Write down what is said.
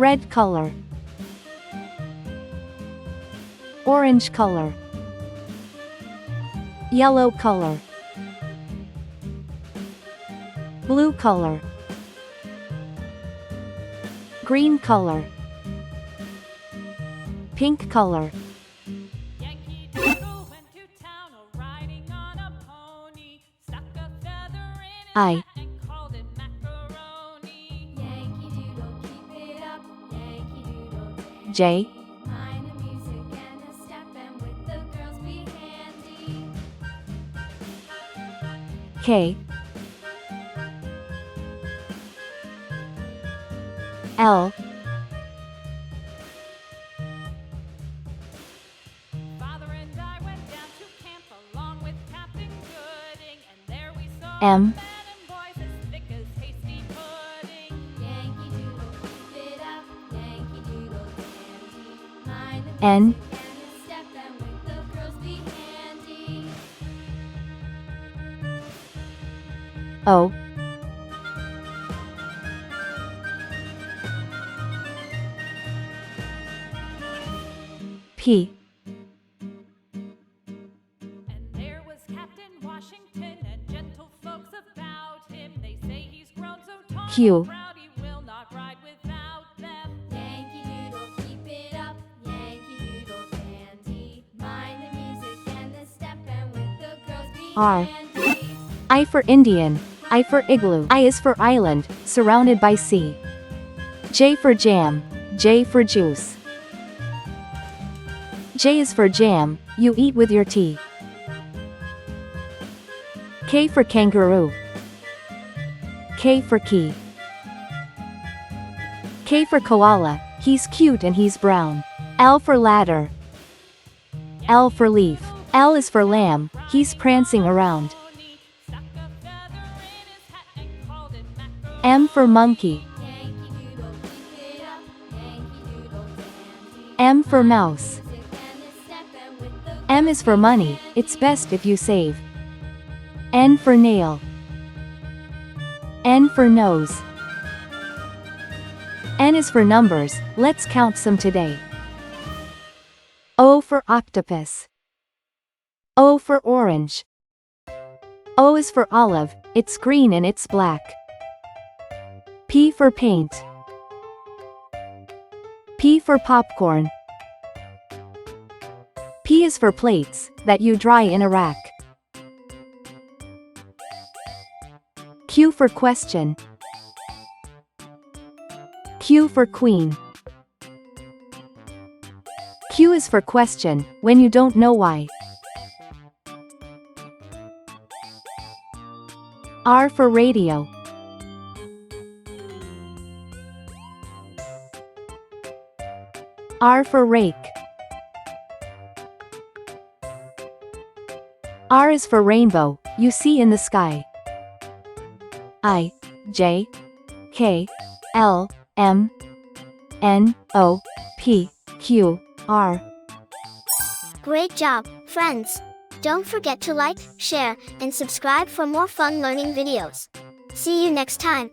red color, orange color, yellow color, blue color, green color, pink color. Yankee Doodle went to town riding on a pony, stuck a feather in his I. hat and called it macaroni. Yankee Doodle, keep it up, Yankee Doodle dandy. J. Mind the music and the step, and with the girls be handy. K. L. Father and I went down to camp along with Captain Gooding, and there we saw M. men and boys as thick as hasty pudding. Yankee Doodle, keep it up, Yankee Doodle dandy. Mind the N. music and the step, and with the girls be handy. O. P. And there was Captain Washington and gentle folks about him. They say he's grown so tall Q. and proud he will not ride without them. Yankee Doodle, keep it up, Yankee Doodle dandy. Mind the music and the step, and with the girls be R. handy. I for Indian. I for igloo. I is for island, surrounded by sea. J for jam. J for juice. J is for jam, you eat with your tea. K for kangaroo. K for key. K for koala, he's cute and he's brown. L for ladder. L for leaf. L is for lamb, he's prancing around. Stuck a feather in his hat and called it macaroni. M for monkey. Yankee Doodle, keep it up, Yankee Doodle dandy. M for mouse. Music and the step, and with the M is for money, it's best if you save. N for nail. N for nose. N is for numbers, let's count some today. O for octopus. O for orange. O is for olive, it's green and it's black. P for paint. P for popcorn. P is for plates, that you dry in a rack. Q for question. Q for queen. Q is for question, when you don't know why. R for radio. R for rake. R is for rainbow, you see in the sky. I, J, K, L, M, N, O, P, Q, R. Great job, friends! Don't forget to like, share, and subscribe for more fun learning videos. See you next time.